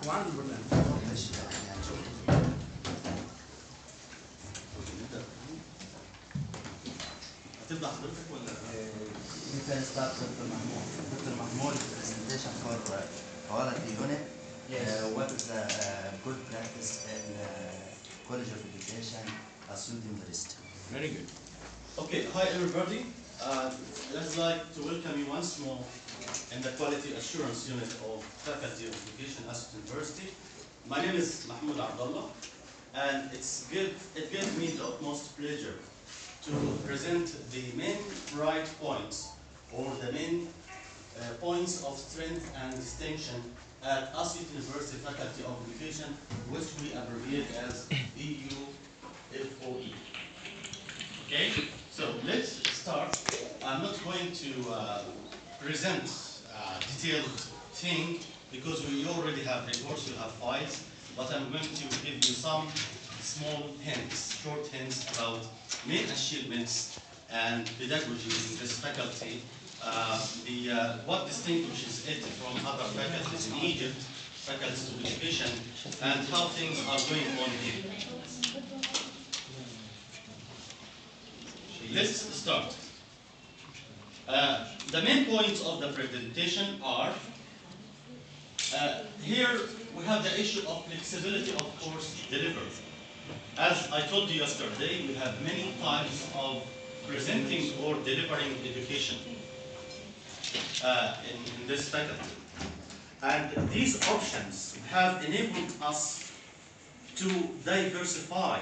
وعنده برنامج. ماشي يعني هنشوف. هتبدأ حضرتك ولا؟ We can start Dr. Mahmoud. Dr. Mahmoud, presentation for quality unit. What is the good practice in College of Education, Assiut University? Very good. Okay, hi everybody. I'd like to welcome you once more in the Quality Assurance Unit of Faculty of Education, Assiut University. My name is Mahmoud Abdullah, and it gives me the utmost pleasure to present the main bright points or the main points of strength and distinction at Assiut University Faculty of Education, which we abbreviate as EUFOE. Okay, so let's start. I'm not going to present a detailed thing because we already have reports, we have files, but I'm going to give you some small hints, short hints about main achievements and pedagogy in this faculty, what distinguishes it from other faculties in Egypt, faculties of education, and how things are going on here. Let's start. The main points of the presentation are, here we have the issue of flexibility of course delivery. As I told you yesterday, we have many types of presenting or delivering education in this faculty. And these options have enabled us to diversify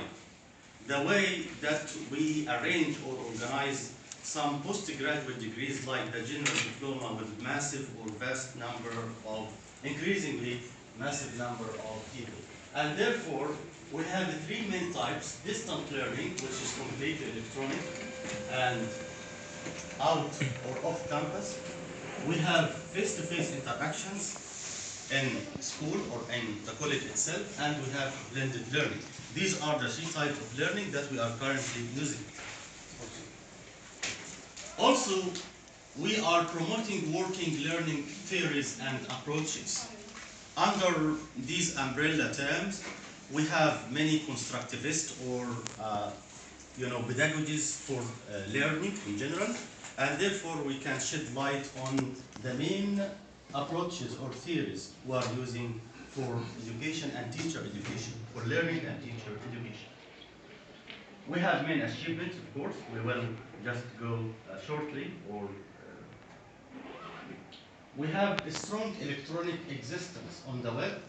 the way that we arrange or organize some postgraduate degrees like the general diploma with massive or vast number of, increasingly massive number of people. And therefore, we have three main types: distant learning, which is completely electronic and out or off campus. We have face-to-face interactions in school or in the college itself, and we have blended learning. These are the three types of learning that we are currently using. Also, we are promoting working learning theories and approaches. Under these umbrella terms, we have many constructivist or pedagogies for learning in general, and therefore we can shed light on the main approaches or theories we are using for education and teacher education, for learning and teacher education. We have main achievements, of course. We will just go shortly, or we have a strong electronic existence on the web.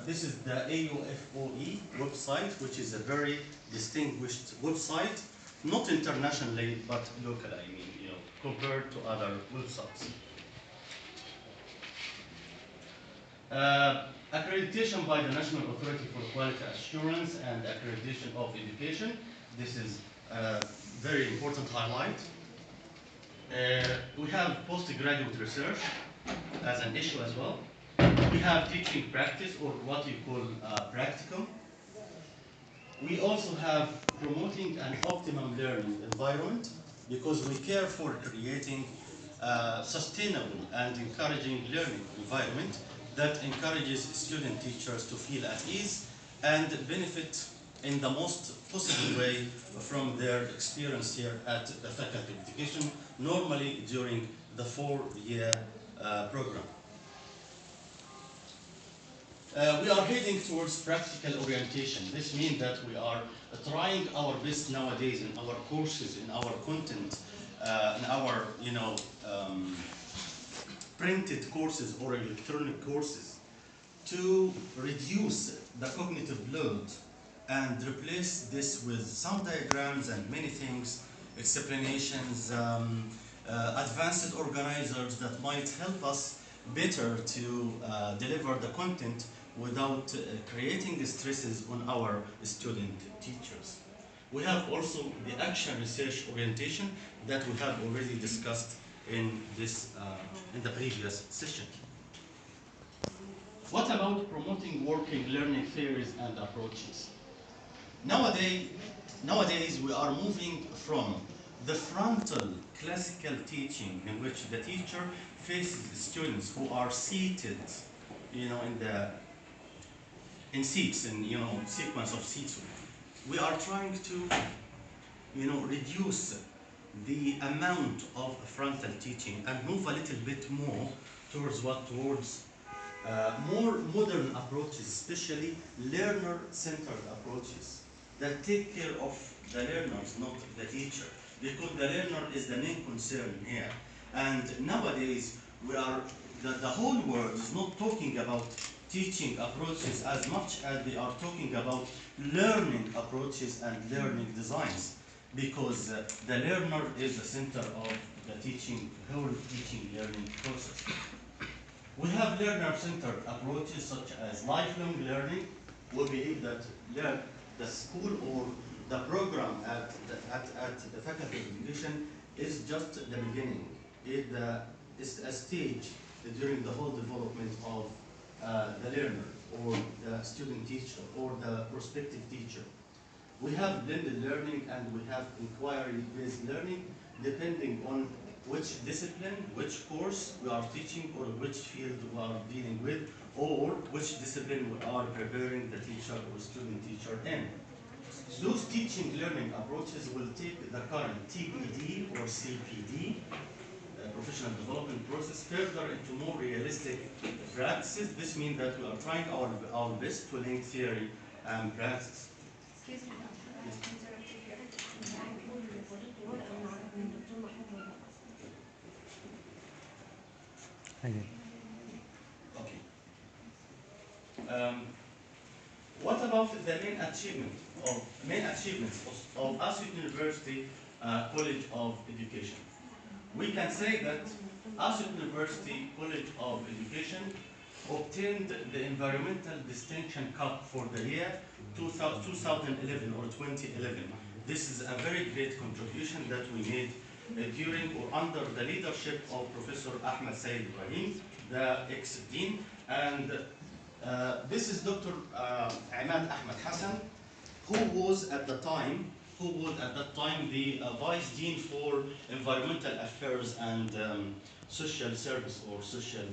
This is the EUFOE website, which is a very distinguished website, not internationally, but locally, I mean, compared to other websites. Accreditation by the National Authority for Quality Assurance and Accreditation of Education. This is a very important highlight. We have postgraduate research as an issue as well. We have teaching practice, or what you call practicum. We also have promoting an optimum learning environment, because we care for creating a sustainable and encouraging learning environment that encourages student teachers to feel at ease and benefit in the most possible way from their experience here at the Faculty of Education, normally during the 4-year program. We are heading towards practical orientation. This means that we are trying our best nowadays in our courses, in our content, in our printed courses or electronic courses, to reduce the cognitive load and replace this with some diagrams and many things, explanations, advanced organizers that might help us better to deliver the content without creating stresses on our student teachers. We have also the action research orientation that we have already discussed in the previous session. What about promoting working learning theories and approaches? Nowadays we are moving from the frontal classical teaching, in which the teacher faces students who are seated in seats, in sequence of seats. We are trying to reduce the amount of frontal teaching and move a little bit more towards more modern approaches, especially learner-centered approaches that take care of the learners, not the teacher, because the learner is the main concern here. And nowadays, the whole world is not talking about teaching approaches as much as they are talking about learning approaches and learning designs, because the learner is the center of the whole teaching learning process. We have learner-centered approaches such as lifelong learning. We believe that the school or the program at the Faculty of Education is just the beginning. It's a stage during the whole development of the learner or the student teacher or the prospective teacher. We have blended learning and we have inquiry-based learning depending on which discipline, which course we are teaching, or which field we are dealing with, or which discipline we are preparing the teacher or student teacher in. Those teaching learning approaches will take the current TPD or CPD, professional development process, further into more realistic practices. This means that we are trying our best to link theory and practice. Excuse me, Doctor. Okay. What about the main achievements of Assiut University College of Education? We can say that Assiut University College of Education obtained the Environmental Distinction Cup for the year 2011 or 2011. This is a very great contribution that we made during or under the leadership of Professor Ahmed Said Ibrahim, the ex-dean, and this is Dr. Imad Ahmed Hassan, who was at that time the Vice Dean for Environmental Affairs and Social Service or Social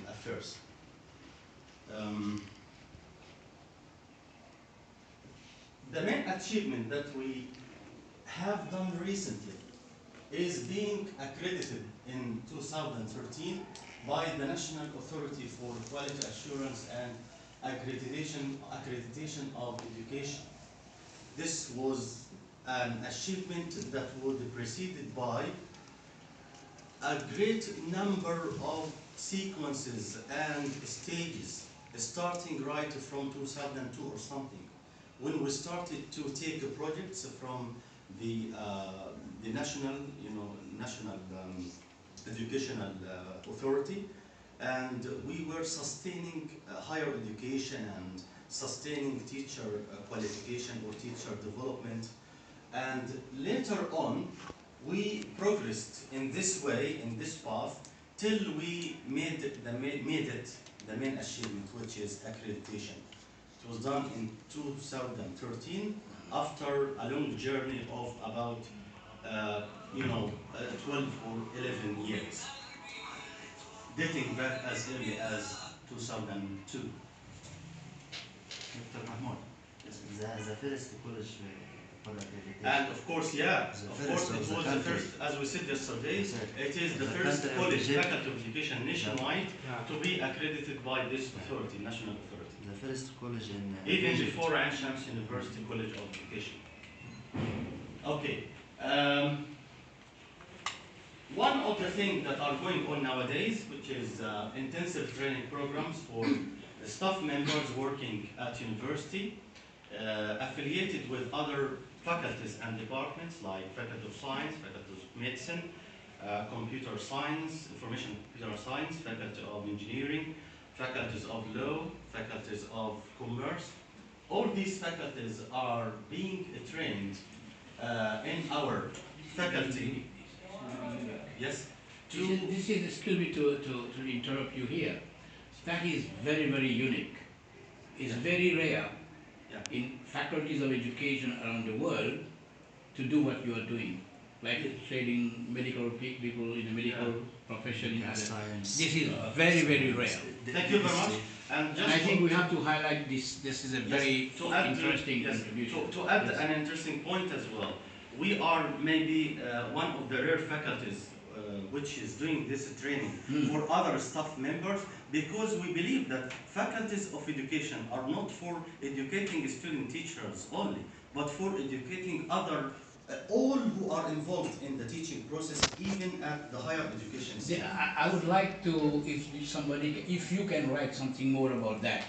Affairs. The main achievement that we have done recently is being accredited in 2013 by the National Authority for Quality Assurance and Accreditation of Education. This was an achievement that was preceded by a great number of sequences and stages, starting right from 2002 or something, when we started to take projects from the national educational authority, and we were sustaining higher education and sustaining teacher qualification or teacher development. And later on, we progressed in this way, in this path, till we made it the main achievement, which is accreditation. It was done in 2013 after a long journey of about 12 or 11 years, dating back as early as 2002. Dr. Mahmoud, the first college for accreditation. And of course, yeah, of course it was the first, as we said yesterday, it is the first college faculty of education nationwide to be accredited by this authority, national authority. The first college in even before Ain Shams University College of Education. Okay. One of the things that are going on nowadays, which is intensive training programs for staff members working at university, affiliated with other faculties and departments like Faculty of Science, Faculty of Medicine, Computer Science, Information Computer Science, Faculty of Engineering, Faculties of Law, Faculties of Commerce. All these faculties are being trained in our faculty. Yes? This is, excuse me to interrupt you here. That is very, very unique. It's very rare in faculties of education around the world to do what you are doing. Like training medical people in the medical profession in other. Science. This is very, very rare. Thank you very much. And And just I think we have to highlight this. This is a very to add interesting yes, contribution. to add an interesting point as well, we are maybe one of the rare faculties which is doing this training for other staff members, because we believe that faculties of education are not for educating student teachers only, but for educating other all who are involved in the teaching process, even at the higher education Yeah, stage. I would like to, if you can write something more about that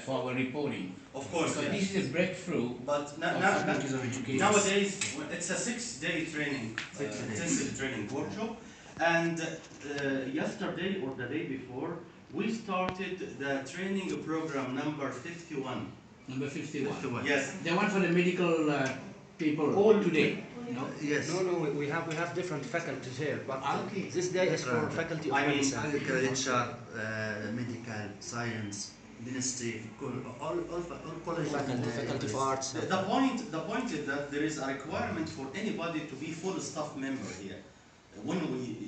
for our reporting. Of course, Because yes. this is a breakthrough But of faculties of education. nowadays, it's a 6-day training, intensive training workshop. And yesterday or the day before, we started the training program number 51. Number 51. Yes. The one for the medical people All today. No? Yes. No, we have different faculties here, but Okay. this day is for Different. faculty of I mean, medicine. Agriculture, medical, science, dentistry, all college Faculty of arts. The point is that there is a requirement for anybody to be full staff member here. When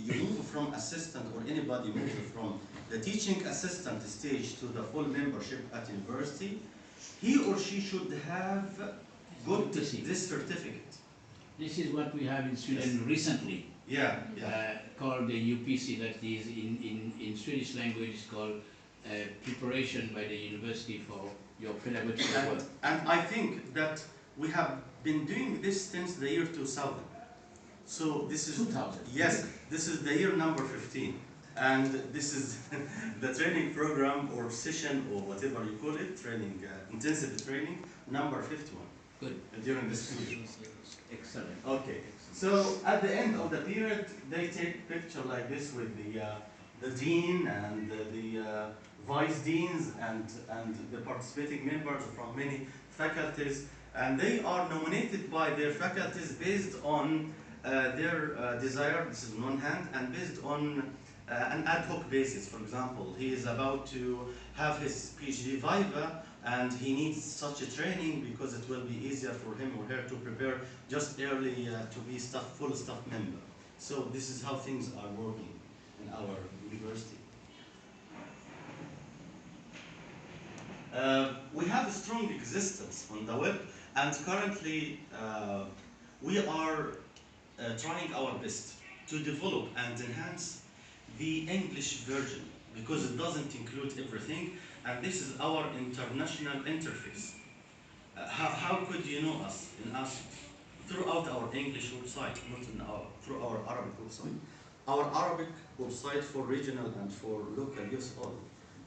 you move from assistant, or anybody moves from the teaching assistant stage to the full membership at university, he or she should have got this certificate. This is what we have in Sweden recently, Yeah, called the UPC, that is in Swedish language is called preparation by the university for your pedagogical work. And I think that we have been doing this since the year 2000. So this is 2000. Yes, this is the year number 15, and this is the training program or session or whatever you call it, training, intensive training number 51. Good. During this period. Excellent. Okay. So at the end of the period, they take picture like this with the dean and the vice deans and the participating members from many faculties, and they are nominated by their faculties based on their desire. This is on one hand, and based on an ad hoc basis. For example, he is about to have his PhD viva, and he needs such a training because it will be easier for him or her to prepare just early to be full staff member. So this is how things are working in our university. We have a strong existence on the web, and currently we are trying our best to develop and enhance the English version, because it doesn't include everything, and this is our international interface. How could you know us in Assiut? Throughout our English website, not through our Arabic website. Our Arabic website for regional and for local use only.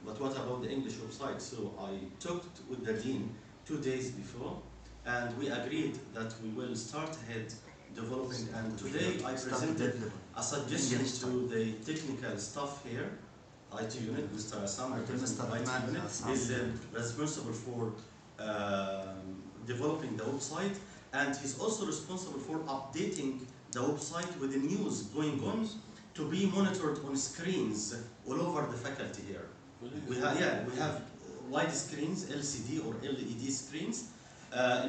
But what about the English website? So I talked with the dean 2 days before, and we agreed that we will start ahead developing, and today I presented a suggestion to the technical staff here, IT unit, Mr. Assam, IT unit, is responsible for developing the website, and he's also responsible for updating the website with the news going on to be monitored on screens all over the faculty here. We have wide screens, LCD or LED screens,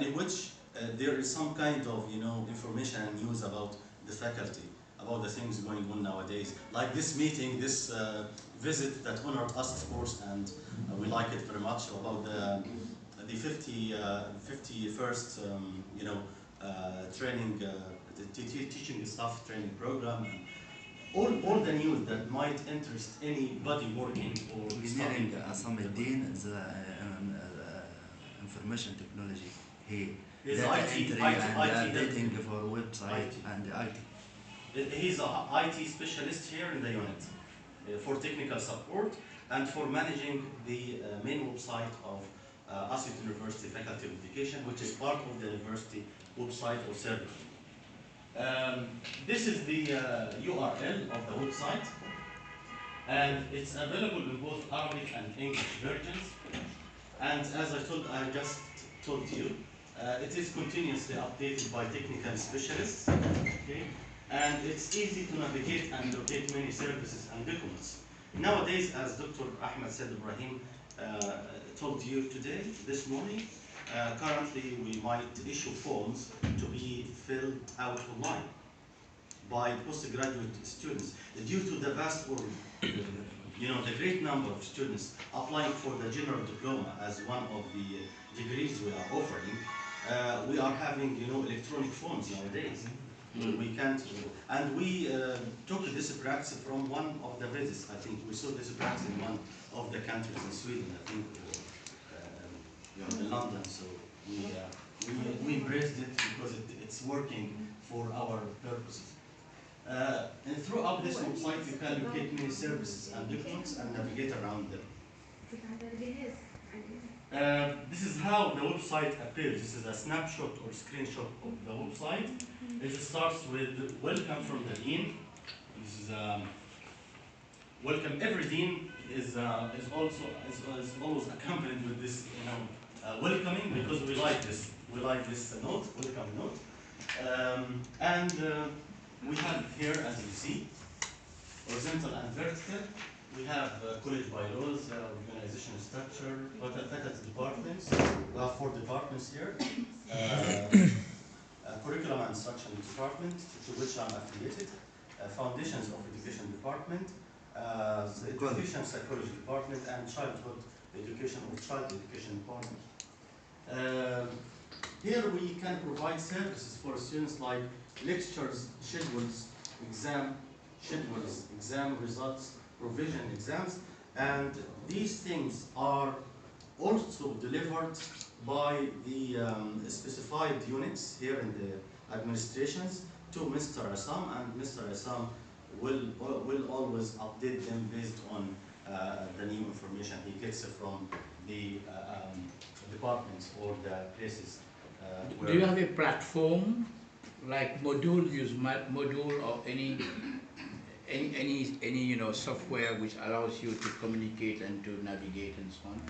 in which there is some kind of information and news about the faculty, about the things going on nowadays. Like this meeting, this visit that honored us, of course, and we like it very much, about the 51st training, teaching staff training program. All the news that might interest anybody working or Engineering, studying. Assam Eddin is information technology. He Is data IT entry and updating for website and IT. He's an IT specialist here in the unit for technical support and for managing the main website of Assiut University Faculty of Education, which is part of the university website or server. This is the URL of the website, and it's available in both Arabic and English versions. And as I just told you, it is continuously updated by technical specialists, okay? And it's easy to navigate and locate many services and documents. Nowadays, as Dr. Ahmed Said Ibrahim told you today, this morning, currently we might issue forms to be filled out online. by postgraduate students due to the vast or the great number of students applying for the general diploma as one of the degrees we are offering. We are having electronic phones nowadays. We can't, and we took this practice from one of the visits. I think we saw this practice in one of the countries in Sweden, I think, or in London. So we embraced it because it's working for our purposes. And throughout this website, you can locate many services and documents and navigate around them. This is how the website appears. This is a snapshot or screenshot of the website. It starts with welcome from the dean. This is welcome. Every dean is always accompanied with this welcoming, because we like this. We like this note, welcome note. We have here, as you see, horizontal and vertical. We have college bylaws, organizational structure, faculty departments. We have 4 departments here. Curriculum and instruction department, to which I'm affiliated. Foundations of education department. The education psychology department, and childhood education or child education department. Here we can provide services for students like lectures, schedules, exam results, provision exams, and these things are also delivered by the specified units here in the administrations to Mr. Assam, and Mr. Assam will always update them based on the new information he gets from the departments or the places. Do you have a platform like Module? Use Module or any software which allows you to communicate and to navigate and so on?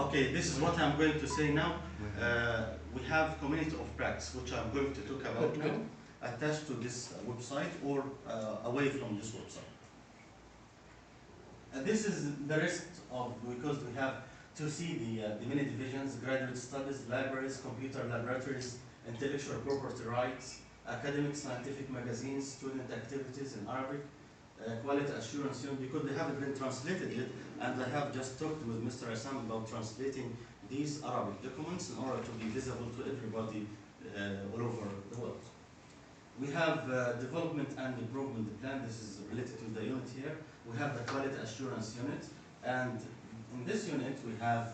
Okay, this is what I'm going to say now. We have community of practice, which I'm going to talk about now, attached to this website or away from this website. This is the rest of, because we have to see the many divisions: graduate studies, libraries, computer laboratories, intellectual property rights, academic scientific magazines, student activities in Arabic, quality assurance unit, because they haven't been translated yet, and I have just talked with Mr. Assam about translating these Arabic documents in order to be visible to everybody all over the world. We have development and improvement plan. This is related to the unit here. We have the quality assurance unit, and in this unit we have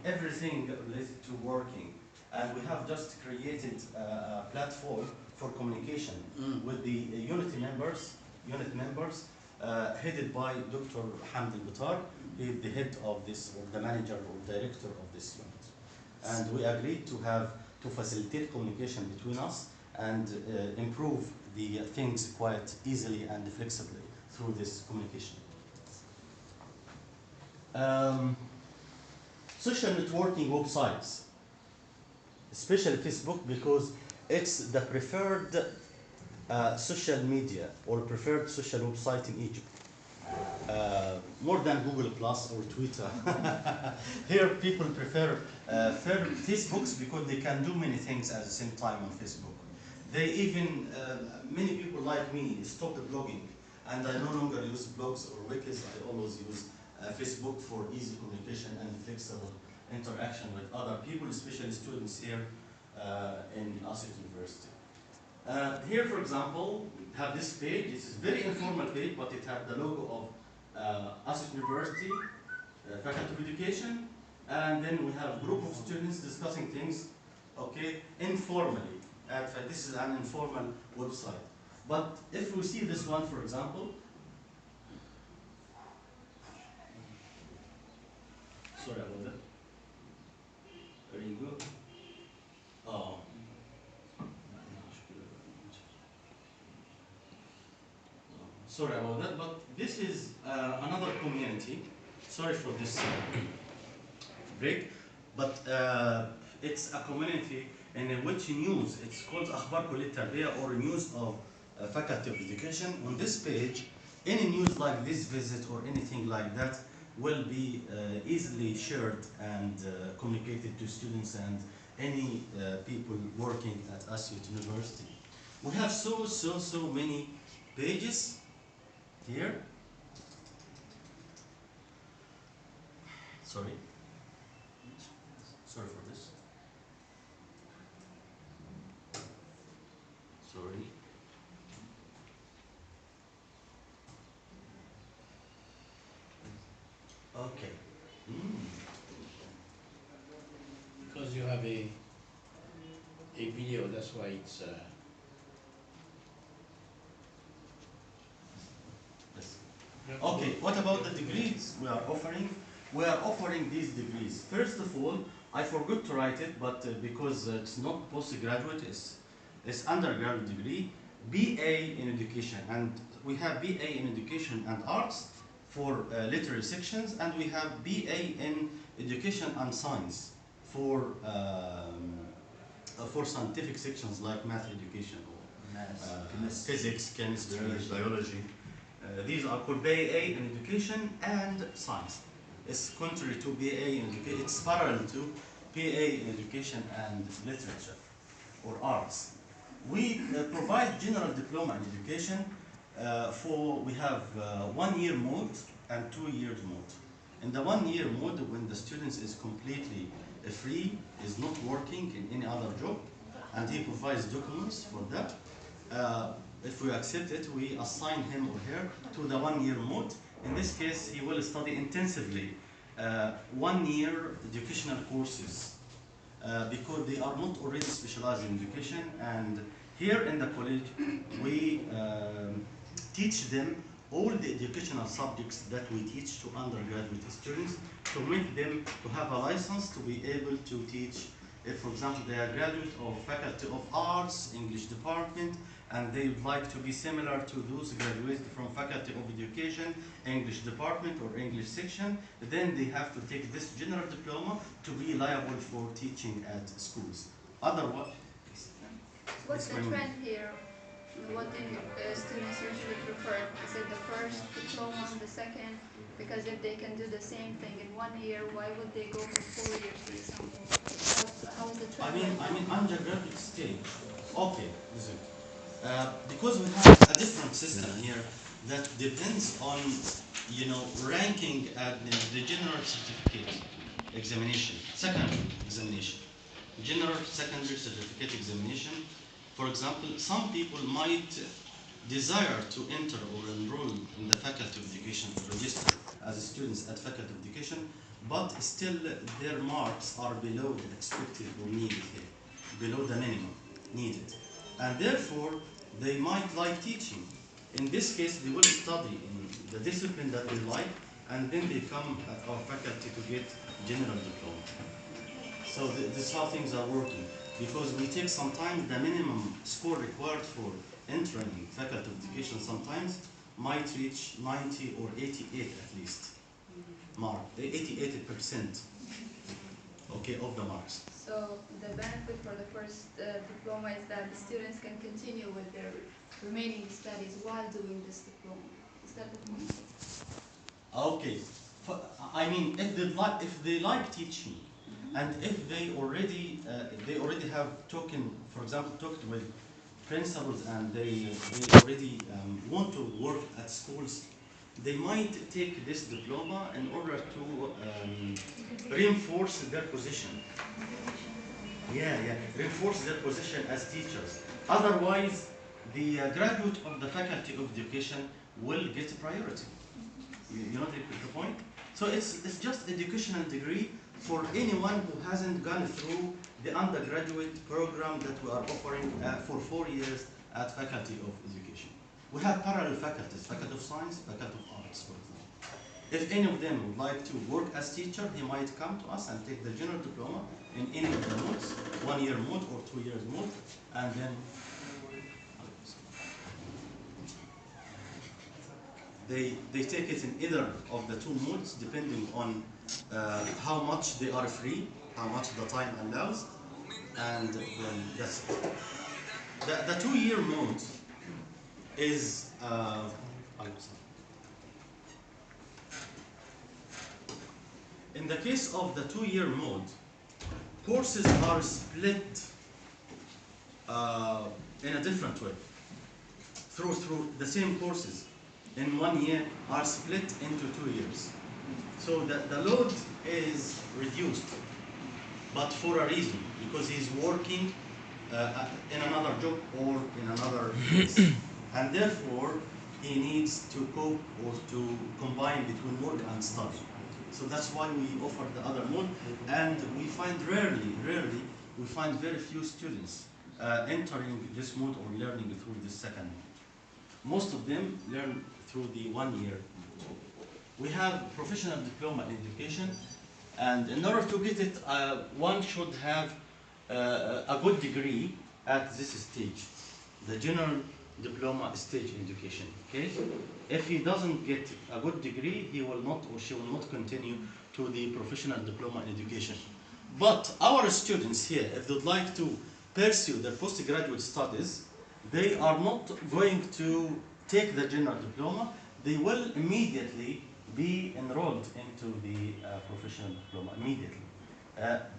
everything related to working, and we have just created a platform for communication with the unit members, headed by Dr. Hamd al-Batar. He is the head of this, or the manager or director of this unit. And we agreed to facilitate communication between us and improve the things quite easily and flexibly through this communication. Social networking websites, especially Facebook, because it's the preferred social media or preferred social website in Egypt. More than Google Plus or Twitter. Here people prefer Facebooks because they can do many things at the same time on Facebook. They even, many people like me, stopped blogging, and I no longer use blogs or wikis. I always use Facebook for easy communication and flexible interaction with other people, especially students here in Assiut University. Here, for example, we have this page. This is a very informal page, but it has the logo of Assiut University, Faculty of Education, and then we have a group of students discussing things, okay, informally. This is an informal website. But if we see this one, for example, sorry about that. There you go. Oh. Sorry about that, but this is another community. Sorry for this break, but it's a community in which news, it's called أخبار كلية التربية, or news of Faculty of Education. On this page, any news like this visit or anything like that will be easily shared and communicated to students and any people working at Assiut University. We have so many pages here. Sorry for this. Sorry. Okay. Because you have a video, that's why it's Yes. Okay, what about the degrees we are offering? We are offering these degrees. First of all, I forgot to write it, but because it's not postgraduate, it's undergraduate degree, BA in education, and we have BA in education and arts for literary sections, and we have BA in education and science for scientific sections like math education or physics, chemistry, biology. These are called BA in education and science. It's contrary to BA in education, it's parallel to BA in education and literature or arts. We provide general diploma in education we have 1 year mode and 2 years mode. In the 1 year mode, when the student is completely free, is not working in any other job, and he provides documents for that, if we accept it, we assign him or her to the 1 year mode. In this case, he will study intensively 1 year educational courses because they are not already specialized in education. And here in the college, we teach them all the educational subjects that we teach to undergraduate students to make them to have a license to be able to teach. If, for example, they are graduate of Faculty of Arts, English department, and they would like to be similar to those graduates from Faculty of Education, English department or English section, then they have to take this general diploma to be liable for teaching at schools. Otherwise, What's the trend here? What do students usually prefer? Is it the first diploma, the second? Because if they can do the same thing in 1 year, why would they go for 4 years, for example? How is the trend? I mean undergraduate stage. Okay, listen. Because we have a different system here that depends on, ranking at the general certificate examination, secondary examination, general secondary certificate examination. For example, some people might desire to enter or enroll in the Faculty of Education or register as students at Faculty of Education, but still their marks are below the expected or needed here, below the minimum needed. And therefore, they might like teaching. In this case, they will study in the discipline that they like, and then they come at our faculty to get general diploma. So this is how things are working. Because we take sometimes the minimum score required for entering Faculty of Education sometimes might reach 90 or 88 at least mark, 88%, okay, of the marks. So the benefit for the first diploma is that the students can continue with their remaining studies while doing this diploma. Is that the point? Okay, I mean, if they like teaching, and if they already have for example, talked with principals, and they already want to work at schools, they might take this diploma in order to reinforce their position. Reinforce their position as teachers. Otherwise, the graduate of the Faculty of Education will get priority. You know the point? So it's just educational degree for anyone who hasn't gone through the undergraduate program that we are offering for 4 years at Faculty of Education. We have parallel faculties, Faculty of Science, Faculty of Arts, for example. If any of them would like to work as teacher, he might come to us and take the general diploma in any of the modes, 1 year mode or 2 years mode, and then they take it in either of the 2 modes depending on how much they are free, how much the time allows, and then that's it. The 2 year mode is in the case of the 2 year mode, courses are split in a different way. through the same courses in 1 year are split into 2 years. So the load is reduced, but for a reason, because he's working in another job or in another place. And therefore, he needs to cope or to combine between work and study. So that's why we offer the other mode, and we find rarely, we find very few students entering this mode or learning through the second mode. Most of them learn through the 1 year mode. We have professional diploma in education, and in order to get it, one should have a good degree at this stage, the general diploma stage in education. Okay? If he doesn't get a good degree, he will not or she will not continue to the professional diploma in education. But our students here, if they'd like to pursue their postgraduate studies, they are not going to take the general diploma. They will immediately be enrolled into the professional diploma immediately,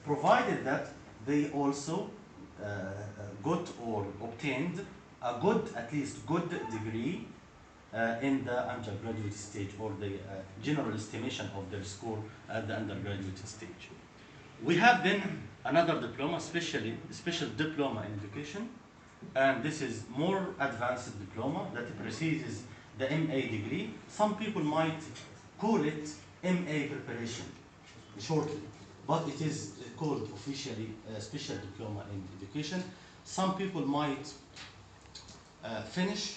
provided that they also got or obtained a good, at least good degree in the undergraduate stage, or the general estimation of their score at the undergraduate stage. We have then another diploma, special diploma in education, and this is more advanced diploma that precedes the MA degree. Some people might call it MA preparation shortly, but it is called officially special diploma in education. Some people might finish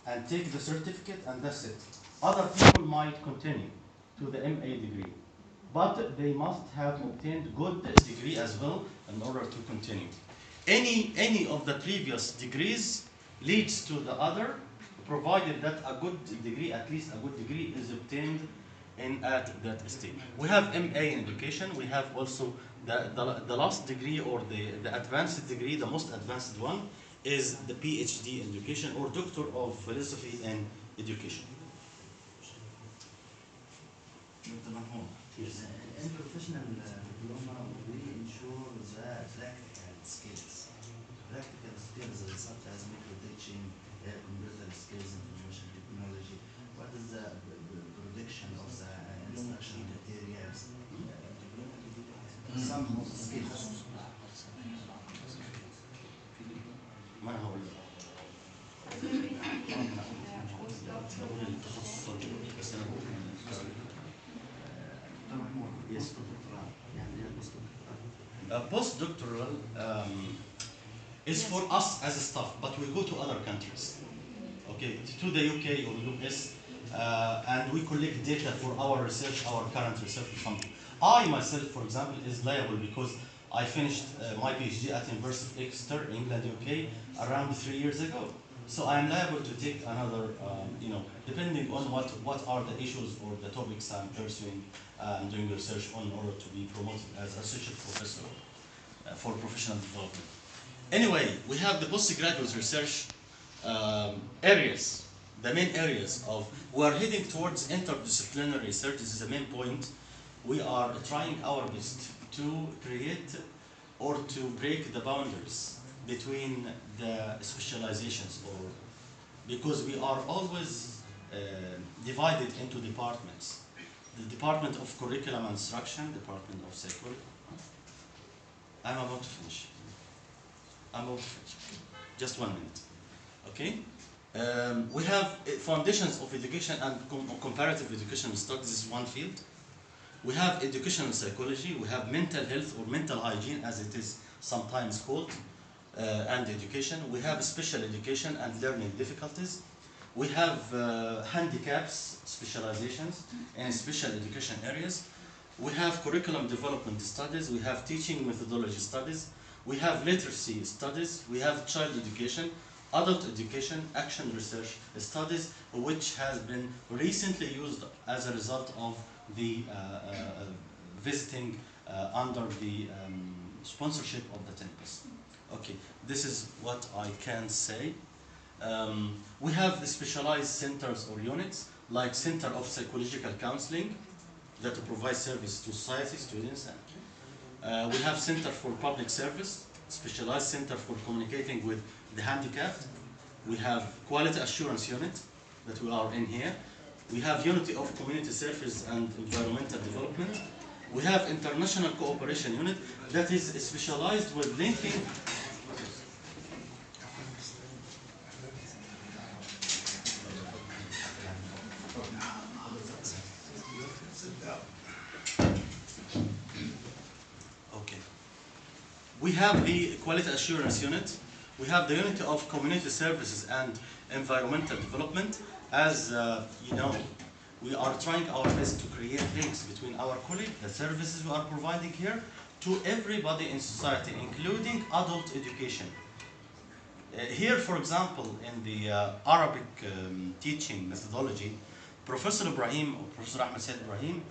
and take the certificate and that's it. Other people might continue to the MA degree, but they must have obtained good degree as well in order to continue. Any of the previous degrees leads to the other, provided that a good degree, at least a good degree, is obtained at that stage. We have MA in education. We have also the last degree, or the advanced degree, the most advanced one, is the PhD in education, or Doctor of Philosophy in Education. Dr. Mahmoud, Yes. in professional diploma, we ensure the practical skills. Practical skills such as micro teaching, computer skills, information technology. What is the prediction of the instruction materials? Some skills. ما أنا هقول هقول التخصص بس أنا بقول Dr. Mahmoud, Yes. postdoctoral. يعني إيه postdoctoral? Postdoctoral is for us as a staff, but we go to other countries, okay, to the UK or US, and we collect data for our research, our current research or something. I myself, for example, is liable because I finished my PhD at University of Exeter, England, UK, around 3 years ago. So I am liable to take another, depending on what are the issues or the topics I'm pursuing, doing research on, in order to be promoted as associate professor for professional development. Anyway, we have the postgraduate research areas, the main areas of, we are heading towards interdisciplinary research. This is the main point. We are trying our best to create or to break the boundaries between the specializations, or because we are always divided into departments. The Department of Curriculum and Instruction, Department of Psychology. I'm about to finish. Just 1 minute. Okay? We have foundations of education and comparative education studies. This is one field. We have educational psychology. We have mental health or mental hygiene, as it is sometimes called, and education. We have special education and learning difficulties. We have handicaps, specializations in special education areas. We have curriculum development studies. We have teaching methodology studies. We have literacy studies. We have child education, adult education, action research studies, which has been recently used as a result of the visiting under the sponsorship of the TEMPUS. Okay, this is what I can say. We have the specialized centers or units, like Center of Psychological Counseling, that provide service to society, students. We have Center for Public Service, specialized center for communicating with the handicapped. We have quality assurance unit that we are in here. We have unity of community service and environmental development. We have international cooperation unit that is specialized with linking. Okay. We have the quality assurance unit. We have the unity of community services and environmental development. As you know, we are trying our best to create links between our colleague, the services we are providing here, to everybody in society, including adult education. Here, for example, in the Arabic teaching methodology, Professor Ibrahim, or Professor Ahmed Said Ibrahim,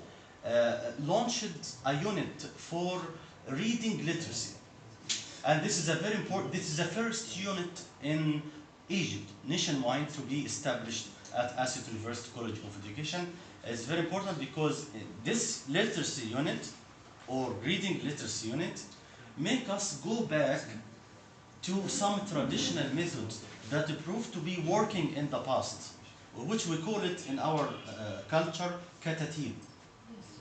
launched a unit for reading literacy. And this is a very important, this is the first unit in Egypt, nationwide, to be established at Assiut University College of Education. It's very important because this literacy unit, or reading literacy unit, make us go back to some traditional methods that proved to be working in the past, which we call it in our culture, katatib,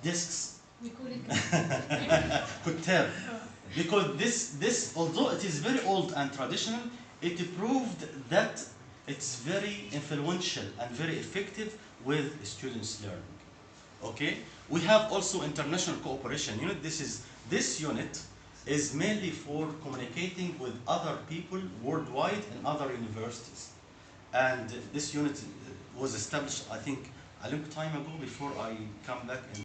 discs, We call it kutab. Because this, although it is very old and traditional, it proved that it's very influential and very effective with students learning. Okay? We have also international cooperation unit. This unit is mainly for communicating with other people worldwide in other universities. And this unit was established, I think, a long time ago before I come back in